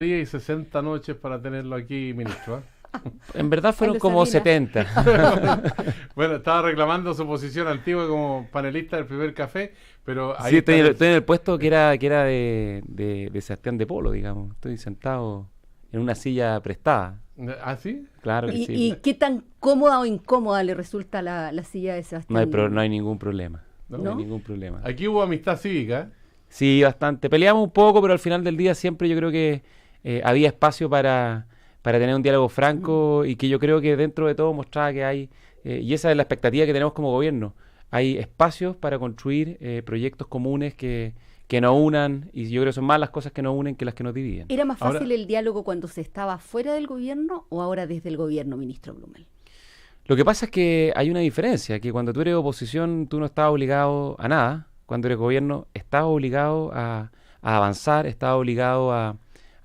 día y 60 noches para tenerlo aquí, ministro. En verdad Ay, fueron lo como Sabina. 70. Bueno, estaba reclamando su posición antigua como panelista del primer café, pero ahí Sí, está estoy en el puesto que era de Sebastián de Polo, digamos. Estoy sentado en una silla prestada. ¿Ah, sí? Claro que sí. ¿Y qué tan cómoda o incómoda le resulta la silla de No Sebastián? hay ningún problema. ¿No? No hay ¿No? ningún problema. Aquí hubo amistad cívica. Sí, bastante. Peleamos un poco, pero al final del día siempre yo creo que había espacio para tener un diálogo Mm. franco y que yo creo que dentro de todo mostraba que hay, y esa es la expectativa que tenemos como gobierno, hay espacios para construir proyectos comunes que nos unan y yo creo que son más las cosas que nos unen que las que nos dividen. ¿Era más Ahora, fácil el diálogo cuando se estaba fuera del gobierno o ahora desde el gobierno, ministro Blumel? Lo que pasa es que hay una diferencia, que cuando tú eres oposición tú no estás obligado a nada, cuando eres gobierno estás obligado a avanzar, estás obligado a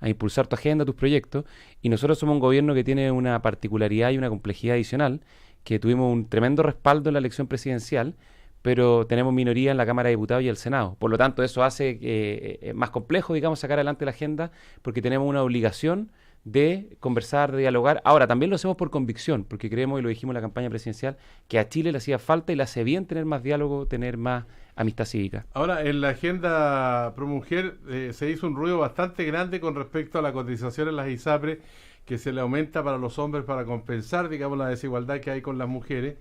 impulsar tu agenda, tus proyectos, y nosotros somos un gobierno que tiene una particularidad y una complejidad adicional, que tuvimos un tremendo respaldo en la elección presidencial, pero tenemos minoría en la Cámara de Diputados y el Senado. Por lo tanto, eso hace más complejo, digamos, sacar adelante la agenda, porque tenemos una obligación de conversar, de dialogar. Ahora, también lo hacemos por convicción, porque creemos, y lo dijimos en la campaña presidencial, que a Chile le hacía falta y le hace bien tener más diálogo, tener más amistad cívica. ahora, en la agenda ProMujer se hizo un ruido bastante grande con respecto a la cotización en las ISAPRE que se le aumenta para los hombres para compensar, digamos, la desigualdad que hay con las mujeres.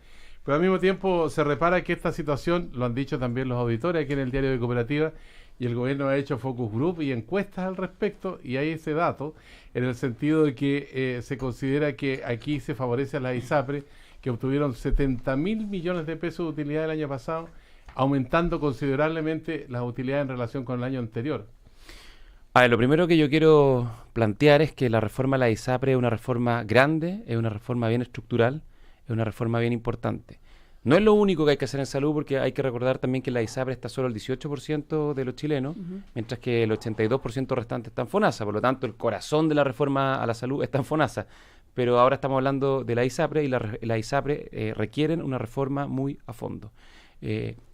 Pero al mismo tiempo se repara que esta situación, lo han dicho también los auditores aquí en el Diario de Cooperativa, y el gobierno ha hecho focus group y encuestas al respecto, y hay ese dato, en el sentido de que se considera que aquí se favorece a las ISAPRE, que obtuvieron 70.000 millones de pesos de utilidad el año pasado, aumentando considerablemente las utilidades en relación con el año anterior. A ver, lo primero que yo quiero plantear es que la reforma de la ISAPRE es una reforma grande, es una reforma bien estructural, es una reforma bien importante. No es lo único que hay que hacer en salud, porque hay que recordar también que en la ISAPRE está solo el 18% de los chilenos, Ujú. mientras que el 82% restante está en FONASA. Por lo tanto, el corazón de la reforma a la salud está en FONASA. Pero ahora estamos hablando de la ISAPRE y la ISAPRE requieren una reforma muy a fondo.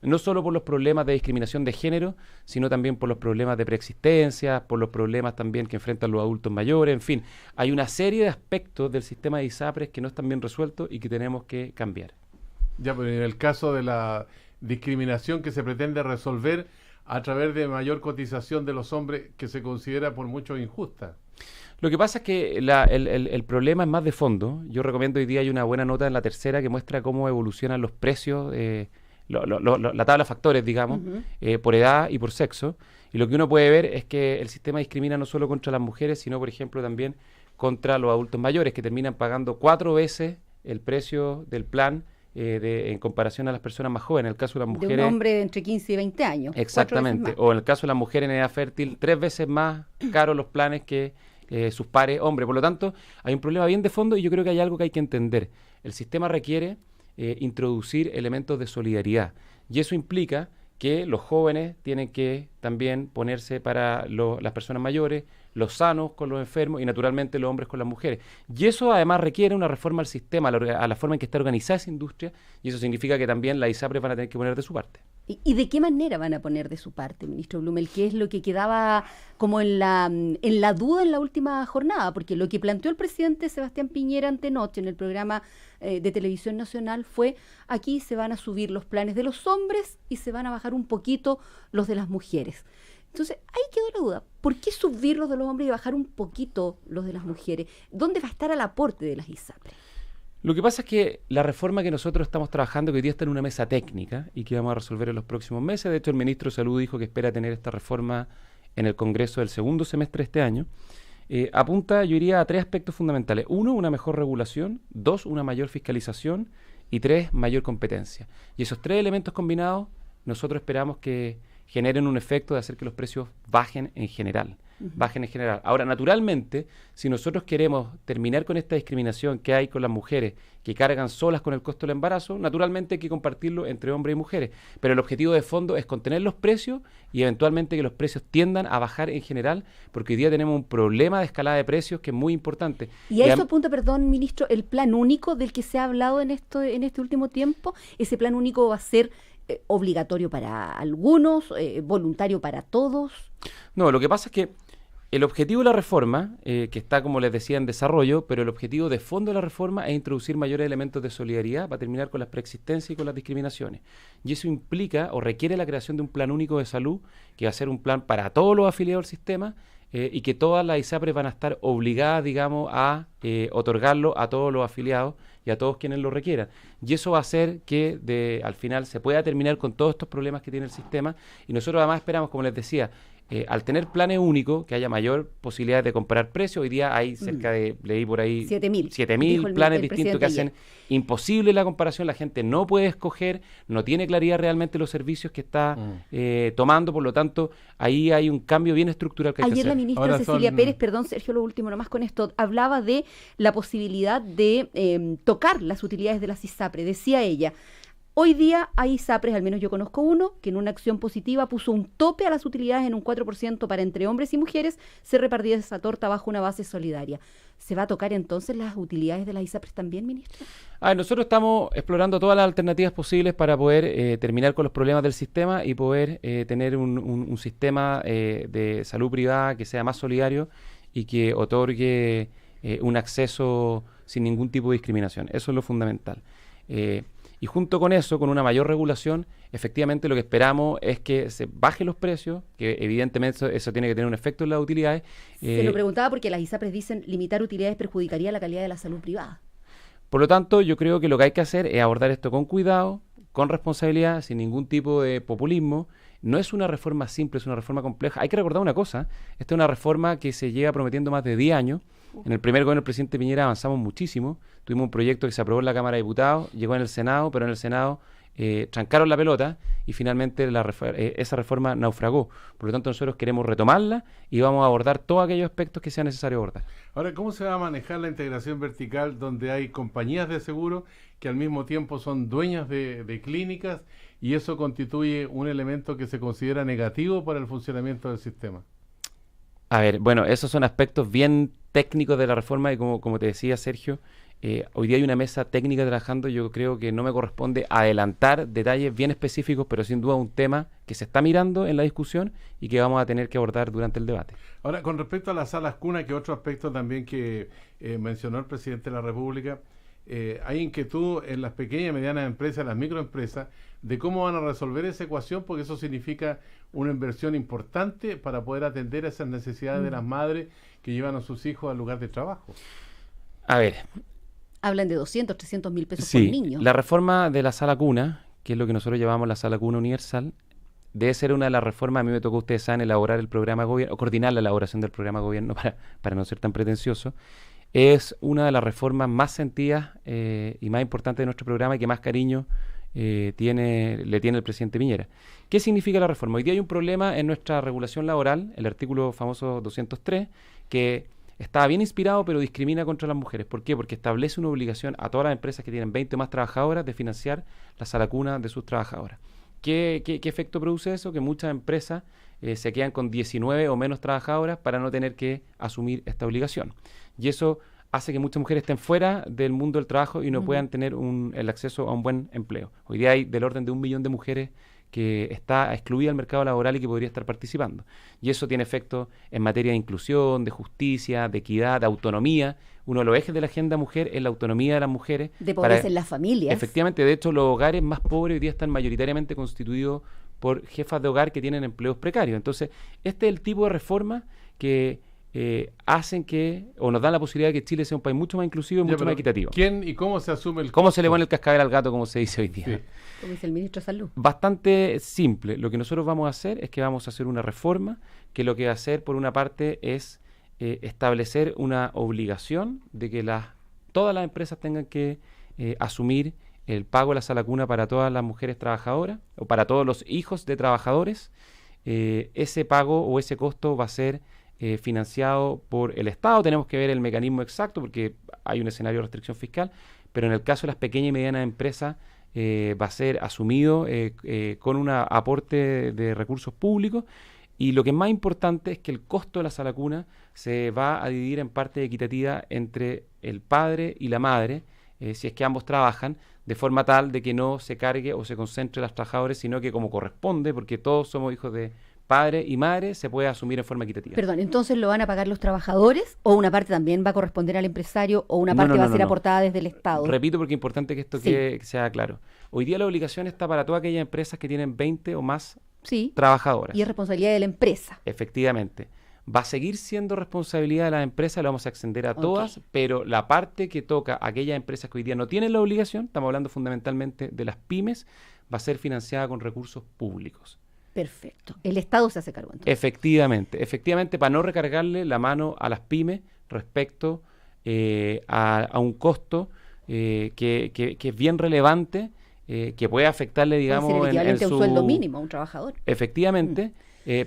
No solo por los problemas de discriminación de género, sino también por los problemas de preexistencia, por los problemas también que enfrentan los adultos mayores, en fin, hay una serie de aspectos del sistema de ISAPRES que no están bien resueltos y que tenemos que cambiar. Ya, pero en el caso de la discriminación que se pretende resolver a través de mayor cotización de los hombres, que se considera por muchos injusta. Lo que pasa es que el problema es más de fondo. Yo recomiendo hoy día, hay una buena nota en la tercera que muestra cómo evolucionan los precios, la tabla de factores, digamos, Ujú. por edad y por sexo. Y lo que uno puede ver es que el sistema discrimina no solo contra las mujeres, sino, por ejemplo, también contra los adultos mayores, que terminan pagando 4 veces el precio del plan en comparación a las personas más jóvenes. En el caso de las De un mujeres, hombre entre 15 y 20 años. 4 veces exactamente. más. O en el caso de las mujeres en edad fértil, 3 veces más caros los planes que sus pares hombres. Por lo tanto, hay un problema bien de fondo y yo creo que hay algo que hay que entender. El sistema requiere introducir elementos de solidaridad y eso implica que los jóvenes tienen que también ponerse para las personas mayores, los sanos con los enfermos y naturalmente los hombres con las mujeres. Y eso además requiere una reforma al sistema, a la forma en que está organizada esa industria, y eso significa que también las ISAPRES van a tener que poner de su parte. ¿Y de qué manera van a poner de su parte, ministro Blumel? ¿Qué es lo que quedaba como en la duda en la última jornada? Porque lo que planteó el presidente Sebastián Piñera antenoche en el programa de Televisión Nacional fue: aquí se van a subir los planes de los hombres y se van a bajar un poquito los de las mujeres. Entonces, ahí quedó la duda. ¿Por qué subir los de los hombres y bajar un poquito los de las mujeres? ¿Dónde va a estar el aporte de las ISAPRES? Lo que pasa es que la reforma que nosotros estamos trabajando, que hoy día está en una mesa técnica y que vamos a resolver en los próximos meses, de hecho el ministro de Salud dijo que espera tener esta reforma en el Congreso del segundo semestre de este año, apunta, yo diría, a 3 aspectos fundamentales. 1, una mejor regulación. 2, una mayor fiscalización. Y 3, mayor competencia. Y esos 3 elementos combinados, nosotros esperamos que generen un efecto de hacer que los precios bajen en general. Bajen en general. Ahora, naturalmente, si nosotros queremos terminar con esta discriminación que hay con las mujeres que cargan solas con el costo del embarazo, naturalmente hay que compartirlo entre hombres y mujeres. Pero el objetivo de fondo es contener los precios y eventualmente que los precios tiendan a bajar en general, porque hoy día tenemos un problema de escalada de precios que es muy importante. Y a eso apunta, perdón, ministro, el plan único del que se ha hablado en este último tiempo. Ese plan único va a ser obligatorio para algunos, voluntario para todos. No, lo que pasa es que El objetivo de la reforma, que está, como les decía, en desarrollo, pero el objetivo de fondo de la reforma es introducir mayores elementos de solidaridad para terminar con las preexistencias y con las discriminaciones. Y eso implica o requiere la creación de un plan único de salud, que va a ser un plan para todos los afiliados al sistema, y que todas las ISAPRES van a estar obligadas, digamos, a otorgarlo a todos los afiliados y a todos quienes lo requieran. Y eso va a hacer que al final se pueda terminar con todos estos problemas que tiene el sistema. Y nosotros además esperamos, como les decía, al tener planes únicos, que haya mayor posibilidad de comparar precios. Hoy día hay cerca de, leí por ahí, 7.000 planes distintos que hacen imposible la comparación. La gente no puede escoger, no tiene claridad realmente los servicios que está tomando, por lo tanto, ahí hay un cambio bien estructural que hay que hacer. Ayer la ministra Cecilia Pérez, perdón Sergio, lo último nomás con esto, hablaba de la posibilidad de tocar las utilidades de las ISAPRE. Decía ella: hoy día hay ISAPRES, al menos yo conozco uno, que en una acción positiva puso un tope a las utilidades en un 4% para entre hombres y mujeres, se repartía esa torta bajo una base solidaria. ¿Se va a tocar entonces las utilidades de las ISAPRES también, ministra? Nosotros estamos explorando todas las alternativas posibles para poder terminar con los problemas del sistema y poder tener un sistema de salud privada que sea más solidario y que otorgue un acceso sin ningún tipo de discriminación. Eso es lo fundamental. Y junto con eso, con una mayor regulación, efectivamente lo que esperamos es que se bajen los precios, que evidentemente eso tiene que tener un efecto en las utilidades. Se lo preguntaba porque las ISAPRES dicen limitar utilidades perjudicaría la calidad de la salud privada. Por lo tanto, yo creo que lo que hay que hacer es abordar esto con cuidado, con responsabilidad, sin ningún tipo de populismo. No es una reforma simple, es una reforma compleja. Hay que recordar una cosa: esta es una reforma que se lleva prometiendo más de 10 años. En el primer gobierno del presidente Piñera avanzamos muchísimo. Tuvimos un proyecto que se aprobó en la Cámara de Diputados, llegó en el Senado, pero en el Senado trancaron la pelota y finalmente esa reforma naufragó. Por lo tanto, nosotros queremos retomarla y vamos a abordar todos aquellos aspectos que sea necesario abordar. Ahora, ¿cómo se va a manejar la integración vertical donde hay compañías de seguro que al mismo tiempo son dueñas de clínicas y eso constituye un elemento que se considera negativo para el funcionamiento del sistema? A ver, bueno, esos son aspectos bien técnicos de la reforma y como te decía, Sergio, hoy día hay una mesa técnica trabajando. Yo creo que no me corresponde adelantar detalles bien específicos, pero sin duda un tema que se está mirando en la discusión y que vamos a tener que abordar durante el debate. Ahora, con respecto a las salas cuna, que otro aspecto también que mencionó el presidente de la República, hay inquietud en las pequeñas y medianas empresas, las microempresas, de cómo van a resolver esa ecuación, porque eso significa una inversión importante para poder atender esas necesidades de las madres que llevan a sus hijos al lugar de trabajo. A ver. Hablan de 200, 300 mil pesos por niño. La reforma de la sala cuna, que es lo que nosotros llamamos la sala cuna universal, debe ser una de las reformas. A mí me tocó, ustedes saben, elaborar el programa de gobierno, o coordinar la elaboración del programa de gobierno para no ser tan pretencioso. Es una de las reformas más sentidas y más importantes de nuestro programa y que más cariño le tiene el presidente Piñera. ¿Qué significa la reforma? Hoy día hay un problema en nuestra regulación laboral, el artículo famoso 203, que estaba bien inspirado, pero discrimina contra las mujeres. ¿Por qué? Porque establece una obligación a todas las empresas que tienen 20 o más trabajadoras de financiar la sala cuna de sus trabajadoras. ¿Qué efecto produce eso? Que muchas empresas se quedan con 19 o menos trabajadoras para no tener que asumir esta obligación. Y eso hace que muchas mujeres estén fuera del mundo del trabajo y no puedan tener el acceso a un buen empleo. Hoy día hay del orden de 1 millón de mujeres que está excluida del mercado laboral y que podría estar participando. Y eso tiene efectos en materia de inclusión, de justicia, de equidad, de autonomía. Uno de los ejes de la agenda mujer es la autonomía de las mujeres. De pobreza en las familias. Efectivamente, de hecho, los hogares más pobres hoy día están mayoritariamente constituidos por jefas de hogar que tienen empleos precarios. Entonces, este es el tipo de reforma que hacen que, o nos dan la posibilidad de que Chile sea un país mucho más inclusivo y mucho más equitativo. ¿Quién y cómo se asume el ¿Cómo costo? se le pone el cascabel al gato, como se dice hoy día? Sí. Como dice el ministro de Salud. Bastante simple. Lo que nosotros vamos a hacer es que vamos a hacer una reforma que lo que va a hacer, por una parte, es establecer una obligación de que todas las empresas tengan que asumir el pago de la sala cuna para todas las mujeres trabajadoras o para todos los hijos de trabajadores. Ese pago o ese costo va a ser financiado por el Estado. Tenemos que ver el mecanismo exacto porque hay un escenario de restricción fiscal, pero en el caso de las pequeñas y medianas empresas va a ser asumido con un aporte de recursos públicos. Y lo que es más importante es que el costo de la sala cuna se va a dividir en parte equitativa entre el padre y la madre, si es que ambos trabajan, de forma tal de que no se cargue o se concentre las trabajadoras, sino que como corresponde, porque todos somos hijos de padres y madres se pueda asumir en forma equitativa. Perdón, ¿entonces lo van a pagar los trabajadores o una parte también va a corresponder al empresario o una parte va a ser aportada desde el Estado? Repito porque es importante que esto que sea claro. Hoy día la obligación está para todas aquellas empresas que tienen 20 o más trabajadoras. Y es responsabilidad de la empresa. Efectivamente. Va a seguir siendo responsabilidad de las empresas, lo vamos a extender a todas, pero la parte que toca a aquellas empresas que hoy día no tienen la obligación, estamos hablando fundamentalmente de las pymes, va a ser financiada con recursos públicos. Perfecto. El Estado se hace cargo entonces. Efectivamente, para no recargarle la mano a las pymes respecto a un costo que es bien relevante, que puede afectarle, digamos, puede ser el equivalente a un sueldo mínimo a un trabajador. Efectivamente,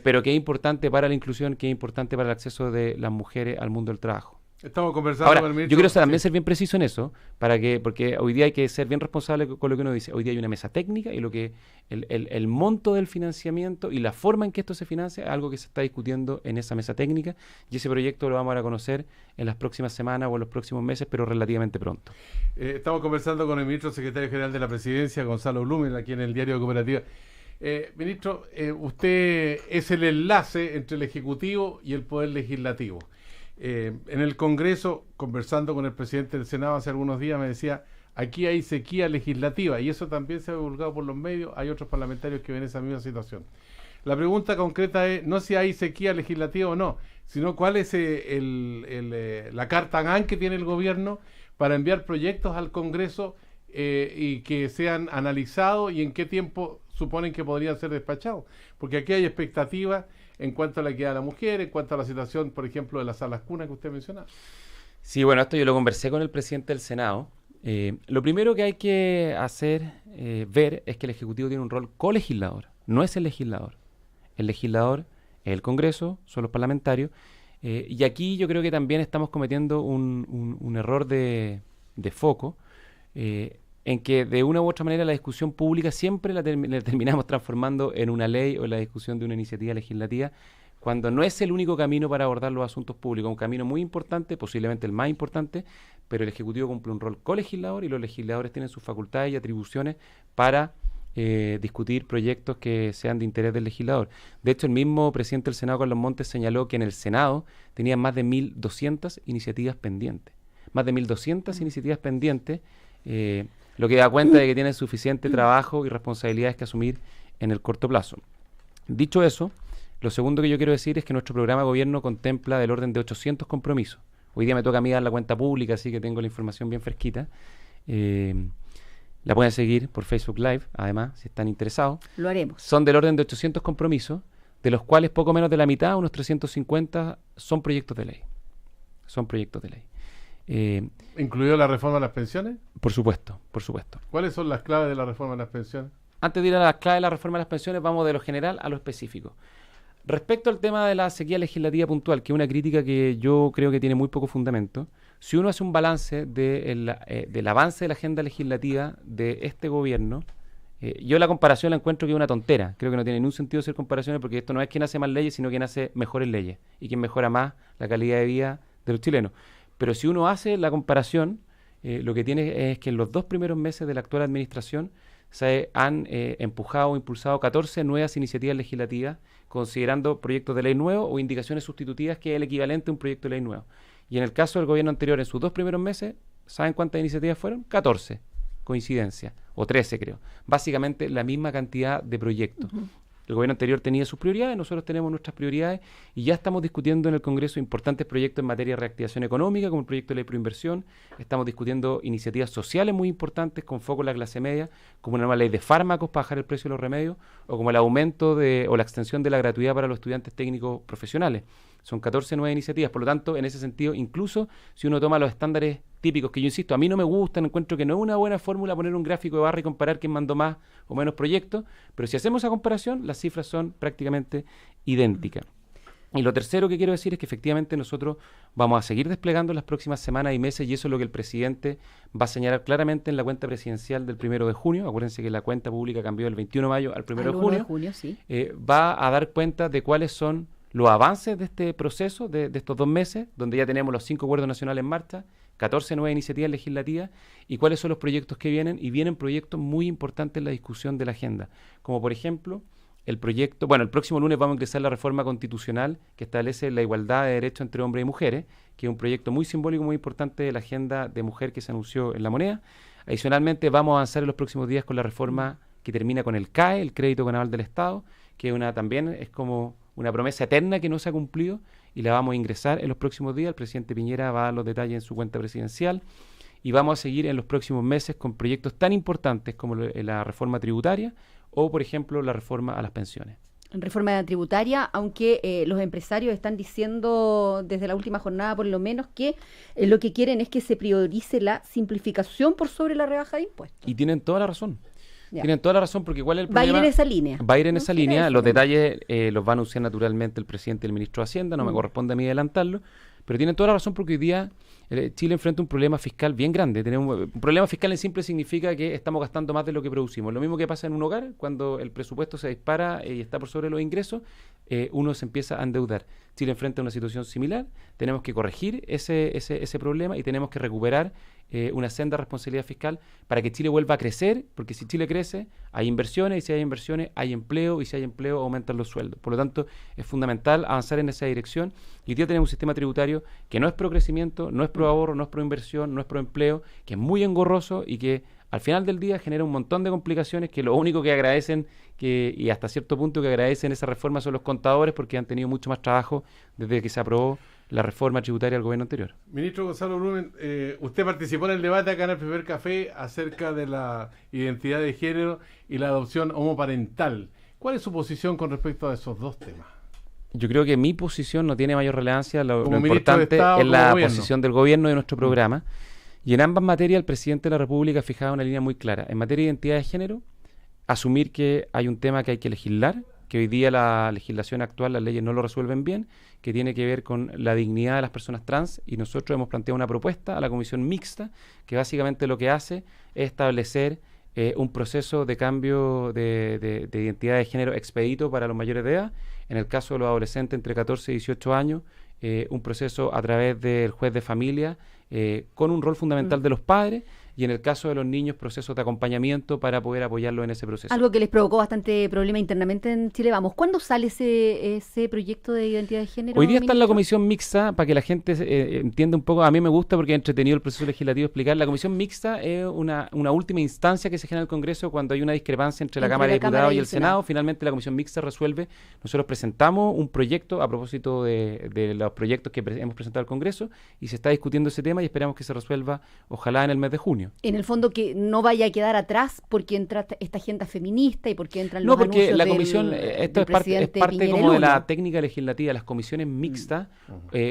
pero que es importante para la inclusión, que es importante para el acceso de las mujeres al mundo del trabajo. Estamos conversando Ahora, con el ministro. Yo quiero también ser bien preciso en eso, porque hoy día hay que ser bien responsable con lo que uno dice. Hoy día hay una mesa técnica y lo que el monto del financiamiento y la forma en que esto se financia es algo que se está discutiendo en esa mesa técnica, y ese proyecto lo vamos a conocer en las próximas semanas o en los próximos meses, pero relativamente pronto. Estamos conversando con el ministro secretario general de la Presidencia, Gonzalo Blumen, aquí en el Diario de Cooperativa. Ministro, usted es el enlace entre el Ejecutivo y el Poder Legislativo. En el Congreso, conversando con el presidente del Senado hace algunos días, me decía, aquí hay sequía legislativa, y eso también se ha divulgado por los medios. Hay otros parlamentarios que ven esa misma situación. La pregunta concreta es, no si hay sequía legislativa o no, sino cuál es la carta ANAN que tiene el gobierno para enviar proyectos al Congreso y que sean analizados, y en qué tiempo suponen que podrían ser despachados, porque aquí hay expectativas en cuanto a la equidad de la mujer, en cuanto a la situación, por ejemplo, de las salas cunas que usted menciona. Sí, bueno, esto yo lo conversé con el presidente del Senado. Lo primero que hay que hacer, ver, es que el Ejecutivo tiene un rol colegislador, no es el legislador. El legislador es el Congreso, son los parlamentarios, y aquí yo creo que también estamos cometiendo un error de foco, en que de una u otra manera la discusión pública siempre la terminamos transformando en una ley o en la discusión de una iniciativa legislativa, cuando no es el único camino para abordar los asuntos públicos. Un camino muy importante, posiblemente el más importante, pero el Ejecutivo cumple un rol colegislador y los legisladores tienen sus facultades y atribuciones para discutir proyectos que sean de interés del legislador. De hecho, el mismo presidente del Senado, Carlos Montes, señaló que en el Senado tenían más de 1.200 iniciativas pendientes. Más de 1.200 iniciativas pendientes, lo que da cuenta de que tienen suficiente trabajo y responsabilidades que asumir en el corto plazo. Dicho eso, lo segundo que yo quiero decir es que nuestro programa de gobierno contempla del orden de 800 compromisos. Hoy día me toca a mí dar la cuenta pública, así que tengo la información bien fresquita. La pueden seguir por Facebook Live, además, si están interesados. Lo haremos. Son del orden de 800 compromisos, de los cuales poco menos de la mitad, unos 350, son proyectos de ley. Son proyectos de ley. ¿Incluido la reforma de las pensiones? Por supuesto, por supuesto. ¿Cuáles son las claves de la reforma de las pensiones? Antes de ir a las claves de la reforma de las pensiones, vamos de lo general a lo específico. Respecto al tema de la sequía legislativa puntual, que es una crítica que yo creo que tiene muy poco fundamento, si uno hace un balance del avance de la agenda legislativa de este gobierno, yo la comparación la encuentro que es una tontera. Creo que no tiene ningún sentido hacer comparaciones, porque esto no es quien hace más leyes, sino quien hace mejores leyes y quien mejora más la calidad de vida de los chilenos. Pero si uno hace la comparación, lo que tiene es que en los 2 primeros meses de la actual administración se han empujado o impulsado 14 nuevas iniciativas legislativas, considerando proyectos de ley nuevos o indicaciones sustitutivas, que es el equivalente a un proyecto de ley nuevo. Y en el caso del gobierno anterior, en sus 2 primeros meses, ¿saben cuántas iniciativas fueron? 14, coincidencia, o 13 creo. Básicamente la misma cantidad de proyectos. El gobierno anterior tenía sus prioridades, nosotros tenemos nuestras prioridades, y ya estamos discutiendo en el Congreso importantes proyectos en materia de reactivación económica, como el proyecto de ley de proinversión. Estamos discutiendo iniciativas sociales muy importantes con foco en la clase media, como una nueva ley de fármacos para bajar el precio de los remedios, o como el aumento o la extensión de la gratuidad para los estudiantes técnicos profesionales. Son 14 nuevas iniciativas, por lo tanto, en ese sentido, incluso si uno toma los estándares típicos, que yo insisto, a mí no me gustan, encuentro que no es una buena fórmula poner un gráfico de barra y comparar quién mandó más o menos proyectos, pero si hacemos esa comparación, las cifras son prácticamente idénticas. Y lo tercero que quiero decir es que efectivamente nosotros vamos a seguir desplegando en las próximas semanas y meses, y eso es lo que el presidente va a señalar claramente en la cuenta presidencial del 1 de junio. Acuérdense que la cuenta pública cambió del 21 de mayo al 1 de junio. Sí. Va a dar cuenta de cuáles son los avances de este proceso, de estos 2 meses, donde ya tenemos los 5 acuerdos nacionales en marcha, 14 nuevas iniciativas legislativas, y cuáles son los proyectos que vienen, y vienen proyectos muy importantes en la discusión de la agenda, como por ejemplo el proyecto, bueno, el próximo lunes vamos a ingresar la reforma constitucional que establece la igualdad de derechos entre hombres y mujeres, que es un proyecto muy simbólico, muy importante de la agenda de mujer que se anunció en La Moneda. Adicionalmente, vamos a avanzar en los próximos días con la reforma que termina con el CAE, el Crédito Con Aval del Estado, que también es como una promesa eterna que no se ha cumplido y la vamos a ingresar en los próximos días. El presidente Piñera va a dar los detalles en su cuenta presidencial y vamos a seguir en los próximos meses con proyectos tan importantes como la reforma tributaria o, por ejemplo, la reforma a las pensiones. Reforma tributaria, aunque los empresarios están diciendo desde la última jornada por lo menos que lo que quieren es que se priorice la simplificación por sobre la rebaja de impuestos. Y tienen toda la razón. Ya. Tienen toda la razón porque ¿cuál es el problema? Va a ir en esa línea. Va a ir en esa línea. Los eso. detalles los va a anunciar naturalmente el presidente y el ministro de Hacienda. No me corresponde a mí adelantarlo. Pero tienen toda la razón porque hoy día Chile enfrenta un problema fiscal bien grande. Tenemos un problema fiscal en simple significa que estamos gastando más de lo que producimos. Lo mismo que pasa en un hogar, cuando el presupuesto se dispara y está por sobre los ingresos, uno se empieza a endeudar. Chile enfrenta una situación similar. Tenemos que corregir ese problema y tenemos que recuperar una senda de responsabilidad fiscal para que Chile vuelva a crecer, porque si Chile crece, hay inversiones, y si hay inversiones, hay empleo, y si hay empleo, aumentan los sueldos. Por lo tanto, es fundamental avanzar en esa dirección. Y hoy día tenemos un sistema tributario que no es pro crecimiento, no es pro ahorro, no es pro inversión, no es pro empleo, que es muy engorroso y que al final del día genera un montón de complicaciones que lo único que agradecen y hasta cierto punto que agradecen esa reforma son los contadores porque han tenido mucho más trabajo desde que se aprobó la reforma tributaria del gobierno anterior. Ministro Gonzalo Blumen, usted participó en el debate acá en el Primer Café acerca de la identidad de género y la adopción homoparental. ¿Cuál es su posición con respecto a esos dos temas? Yo creo que mi posición no tiene mayor relevancia. Lo Como ministro de importante Estado, es la gobierno. posición del gobierno y de nuestro programa. Y en ambas materias el presidente de la República ha fijado una línea muy clara. En materia de identidad de género, asumir que hay un tema que hay que legislar, que hoy día la legislación actual, las leyes no lo resuelven bien, que tiene que ver con la dignidad de las personas trans, y nosotros hemos planteado una propuesta a la comisión mixta que básicamente lo que hace es establecer un proceso de cambio de identidad de género expedito para los mayores de edad. En el caso de los adolescentes entre 14 y 18 años, un proceso a través del juez de familia con un rol fundamental de los padres, y en el caso de los niños, procesos de acompañamiento para poder apoyarlos en ese proceso. Algo que les provocó bastante problema internamente en Chile Vamos. ¿Cuándo sale ese proyecto de identidad de género? Hoy día está en la ministro? comisión mixta, para que la gente entienda un poco. A mí me gusta porque he entretenido el proceso legislativo explicar. La comisión mixta es una última instancia que se genera en el Congreso cuando hay una discrepancia entre la Cámara de Diputados y el Senado. Finalmente la comisión mixta resuelve. Nosotros presentamos un proyecto a propósito de los proyectos que hemos presentado al Congreso y se está discutiendo ese tema y esperamos que se resuelva ojalá en el mes de junio. En el fondo que no vaya a quedar atrás porque entra esta agenda feminista y porque entran los No, porque anuncios la comisión, esto es parte Piñera como el de la 1. técnica legislativa. Las comisiones mixtas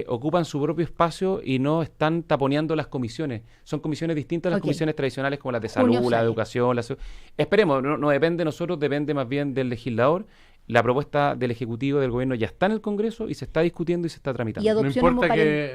ocupan su propio espacio y no están taponeando las comisiones. Son comisiones distintas a las comisiones tradicionales como las de salud, Junio la de sale. educación. Esperemos, no depende de nosotros, depende más bien del legislador. La propuesta del Ejecutivo del Gobierno ya está en el Congreso y se está discutiendo y se está tramitando. Y No adopción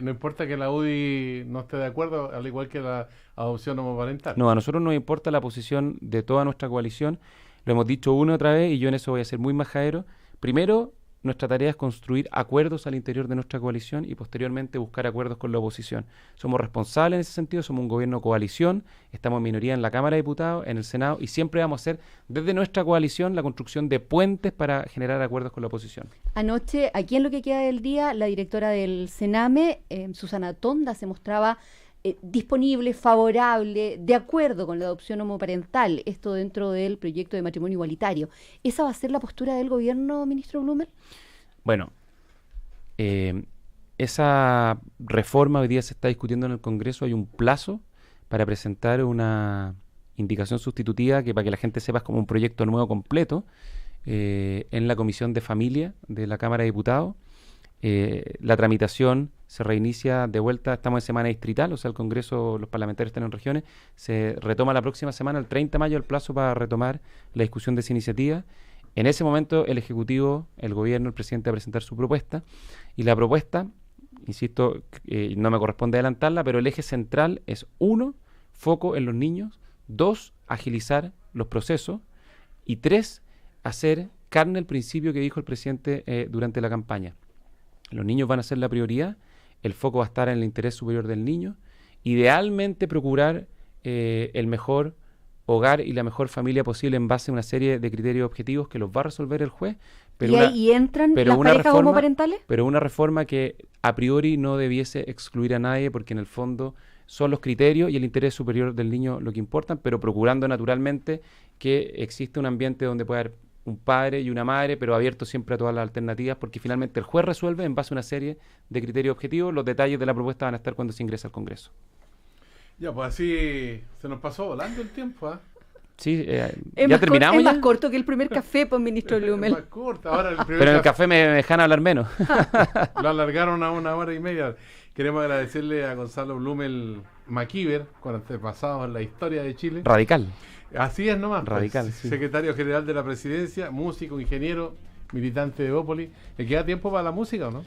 no importa que la UDI no esté de acuerdo, al igual que la adopción homoparental. No, a nosotros nos importa la posición de toda nuestra coalición. Lo hemos dicho una y otra vez y yo en eso voy a ser muy majadero. Primero, nuestra tarea es construir acuerdos al interior de nuestra coalición y posteriormente buscar acuerdos con la oposición. Somos responsables en ese sentido, somos un gobierno coalición, estamos en minoría en la Cámara de Diputados, en el Senado, y siempre vamos a hacer desde nuestra coalición la construcción de puentes para generar acuerdos con la oposición. Anoche, aquí en lo que queda del día, la directora del Sename, Susana Tonda, se mostraba disponible, favorable, de acuerdo con la adopción homoparental, esto dentro del proyecto de matrimonio igualitario. ¿Esa va a ser la postura del gobierno, ministro Blumen? Bueno, esa reforma hoy día se está discutiendo en el Congreso. Hay un plazo para presentar una indicación sustitutiva que, para que la gente sepa, es como un proyecto nuevo completo en la Comisión de Familia de la Cámara de Diputados. La tramitación se reinicia de vuelta, estamos en semana distrital, o sea, el Congreso, los parlamentarios están en regiones, se retoma la próxima semana, el 30 de mayo, el plazo para retomar la discusión de esa iniciativa. En ese momento el Ejecutivo, el Gobierno, el Presidente va a presentar su propuesta, y la propuesta, insisto, no me corresponde adelantarla, pero el eje central es 1, foco en los niños; 2, agilizar los procesos; y 3, hacer carne el principio que dijo el Presidente durante la campaña. Los niños van a ser la prioridad, el foco va a estar en el interés superior del niño, idealmente procurar el mejor hogar y la mejor familia posible en base a una serie de criterios objetivos que los va a resolver el juez. Pero ¿Y ahí entran las parejas homoparentales? Pero una reforma que a priori no debiese excluir a nadie, porque en el fondo son los criterios y el interés superior del niño lo que importan, pero procurando naturalmente que existe un ambiente donde pueda haber un padre y una madre, pero abierto siempre a todas las alternativas, porque finalmente el juez resuelve en base a una serie de criterios objetivos. Los detalles de la propuesta van a estar cuando se ingrese al Congreso. Ya, pues así se nos pasó volando el tiempo, ¿ah? Sí, ya terminamos. Es ya más corto que el primer café, pues, ministro Blumel. Es más corto. Ahora el primer Pero en el café me dejan hablar menos. Lo alargaron a 1 hora y media. Queremos agradecerle a Gonzalo Blumel Maquiver, con antepasados en la historia de Chile. Radical. Así es nomás. Radical, pues, sí. Secretario General de la Presidencia, músico, ingeniero, militante de Bópoli. ¿Le queda tiempo para la música o no?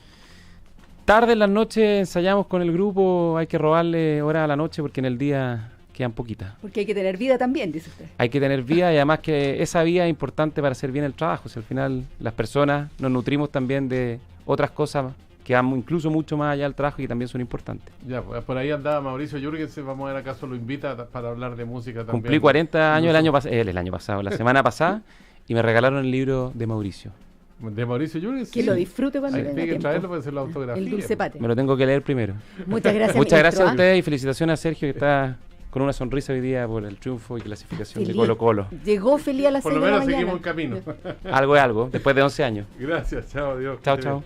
Tarde en las noches ensayamos con el grupo, hay que robarle horas a la noche porque en el día quedan poquitas. Porque hay que tener vida también, dice usted. Hay que tener vida y además que esa vida es importante para hacer bien el trabajo. Si al final las personas nos nutrimos también de otras cosas que van incluso mucho más allá del trabajo y también son importantes. Ya, pues por ahí andaba Mauricio Jürgensen, vamos a ver acaso lo invita para hablar de música también. Cumplí 40 años el año pasado, la semana pasada, y me regalaron el libro de Mauricio. De Mauricio Jürgensen. Que lo disfrute cuando tenga Tiene que tiempo. traerlo para hacer la autografía. El dulce pate. Me lo tengo que leer primero. Muchas gracias, Muchas gracias a ministro, ustedes y felicitaciones a Sergio, que está con una sonrisa hoy día por el triunfo y clasificación de Feliz. Colo-Colo. Llegó feliz a las Por 6 lo de la menos mañana. seguimos en camino. Algo es algo, después de 11 años. Gracias, chao, adiós. Chao, chao.